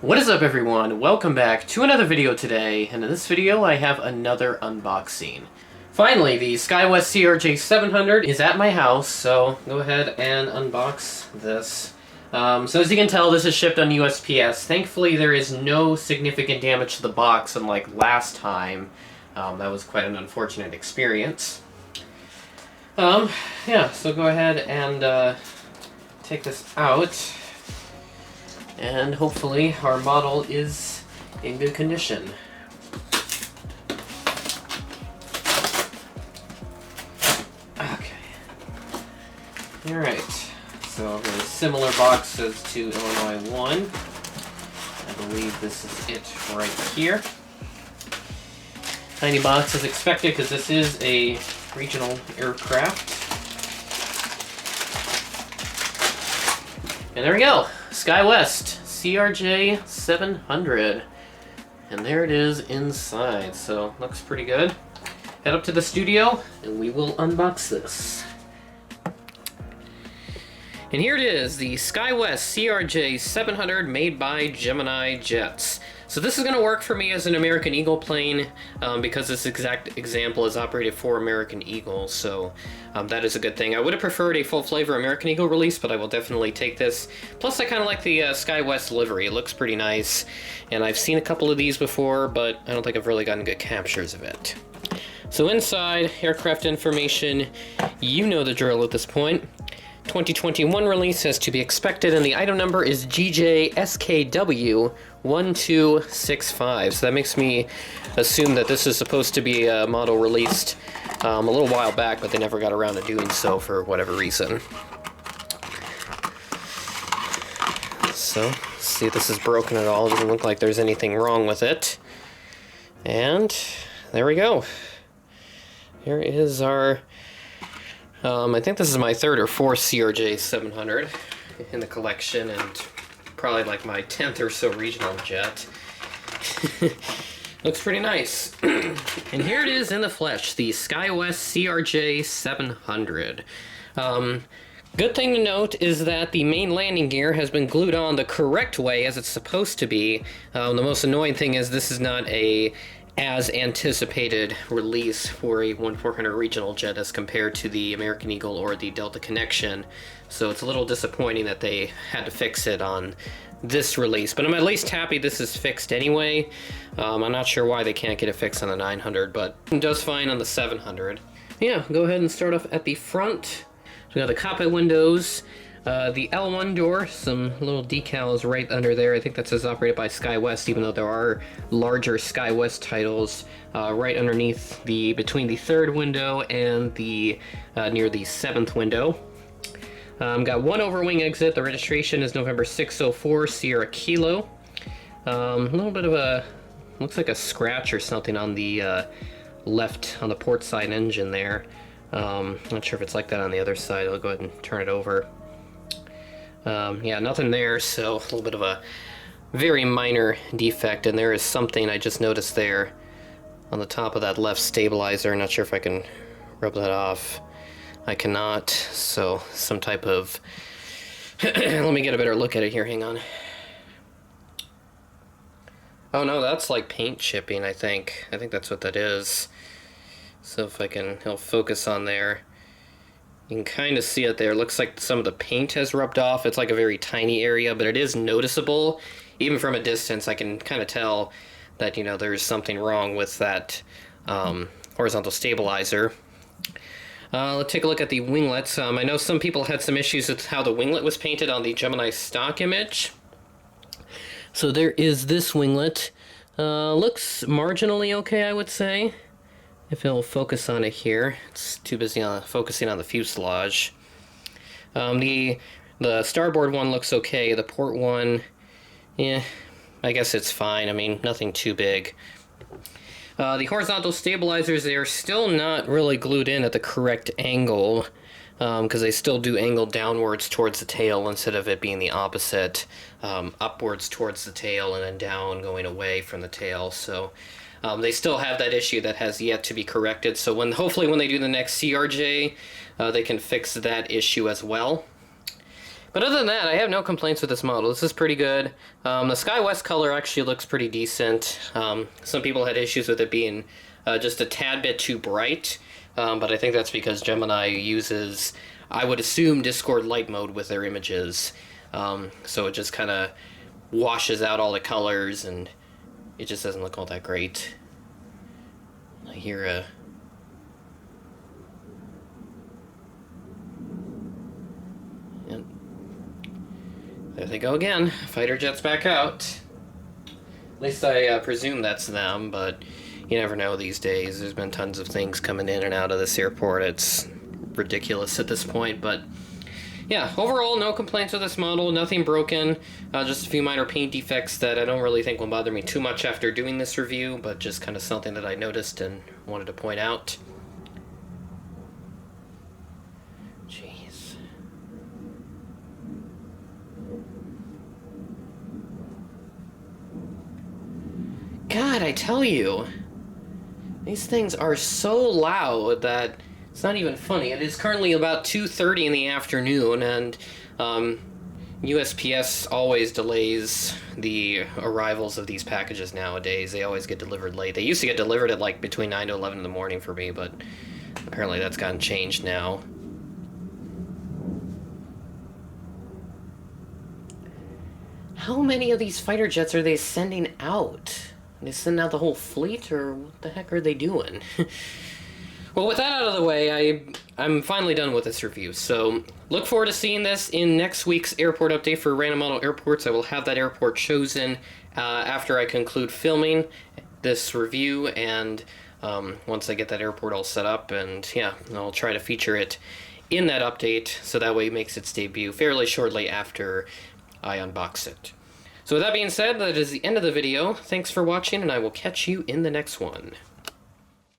What is up, everyone? Welcome back to another video today, and in this video I have another unboxing. Finally, the SkyWest CRJ-700 is at my house, so go ahead and unbox this. So as you can tell, this is shipped on USPS. Thankfully, there is no significant damage to the box, unlike last time. That was quite an unfortunate experience. Yeah, so go ahead and take this out. And hopefully our model is in good condition. Okay. Alright. So very similar boxes to Illinois 1. I believe this is it right here. Tiny box as expected because this is a regional aircraft. And there we go. SkyWest CRJ-700. And there it is inside, so looks pretty good. Head up to the studio and we will unbox this. And here it is, the SkyWest CRJ-700 made by Gemini Jets. So this is going to work for me as an American Eagle plane because this exact example is operated for American Eagles, so that is a good thing. I would have preferred a full flavor American Eagle release, but I will definitely take this. Plus I kind of like the SkyWest livery. It looks pretty nice, and I've seen a couple of these before, but I don't think I've really gotten good captures of it. So inside, aircraft information, you know the drill at this point. 2021 release is to be expected, and the item number is GJSKW1265. So that makes me assume that this is supposed to be a model released a little while back, but they never got around to doing so for whatever reason. So, see if this is broken at all. It doesn't look like there's anything wrong with it. And there we go. Here is our... I think this is my third or fourth CRJ-700 in the collection, and probably like my 10th or so regional jet. Looks pretty nice. And here it is in the flesh, the SkyWest CRJ-700. Good thing to note is that the main landing gear has been glued on the correct way as it's supposed to be. The most annoying thing is this is not a as anticipated release for a 1400 regional jet as compared to the American Eagle or the Delta Connection. So it's a little disappointing that they had to fix it on this release, but I'm at least happy this is fixed anyway. I'm not sure why they can't get it fixed on the 900, but it does fine on the 700. Yeah, go ahead and start off at the front. So we got the cockpit windows. The L1 door, some little decals right under there. I think that says operated by SkyWest, even though there are larger SkyWest titles right underneath between the third window and the near the seventh window. Got one overwing exit. The registration is November 604 Sierra Kilo. A little bit of a, looks like a scratch or something on the left, on the port side engine there. Not sure if it's like that on the other side. I'll go ahead and turn it over. Yeah, nothing there, so a little bit of a very minor defect, and there is something I just noticed there on the top of that left stabilizer. Not sure if I can rub that off. I cannot, so some type of... Let me get a better look at it here, hang on. Oh no, that's like paint chipping, I think. I think that's what that is. So if I can, he'll focus on there. You can kind of see it there. It looks like some of the paint has rubbed off. It's like a very tiny area, but it is noticeable. Even from a distance, I can kind of tell that, you know, there's something wrong with that horizontal stabilizer. Let's take a look at the winglets. I know some people had some issues with how the winglet was painted on the Gemini stock image. So there is this winglet. Looks marginally okay, I would say. If it'll focus on it here. It's too busy on focusing on the fuselage. The starboard one looks okay. The port one, yeah, I guess it's fine. I mean, nothing too big. The horizontal stabilizers, they are still not really glued in at the correct angle because they still do angle downwards towards the tail instead of it being the opposite, upwards towards the tail and then down going away from the tail. So they still have that issue that has yet to be corrected. So hopefully when they do the next CRJ, they can fix that issue as well. But other than that, I have no complaints with this model. This is pretty good. The SkyWest color actually looks pretty decent. Some people had issues with it being just a tad bit too bright, but I think that's because Gemini uses, I would assume, Discord light mode with their images. So it just kind of washes out all the colors, and it just doesn't look all that great. I hear a... Yep. There they go again. Fighter jets back out. At least I presume that's them, but you never know these days. There's been tons of things coming in and out of this airport. It's ridiculous at this point, but yeah, overall, no complaints with this model, nothing broken, just a few minor paint defects that I don't really think will bother me too much after doing this review, but just kind of something that I noticed and wanted to point out. Jeez. God, I tell you, these things are so loud that it's not even funny. It is currently about 2:30 in the afternoon, and USPS always delays the arrivals of these packages nowadays. They always get delivered late. They used to get delivered at like between 9 to 11 in the morning for me, but apparently that's gotten changed now. How many of these fighter jets are they sending out? Are they sending out the whole fleet, or what the heck are they doing? Well, with that out of the way, I'm finally done with this review, so look forward to seeing this in next week's airport update for Random Model Airports. I will have that airport chosen after I conclude filming this review, and once I get that airport all set up, and yeah, I'll try to feature it in that update, so that way it makes its debut fairly shortly after I unbox it. So with that being said, that is the end of the video. Thanks for watching, and I will catch you in the next one.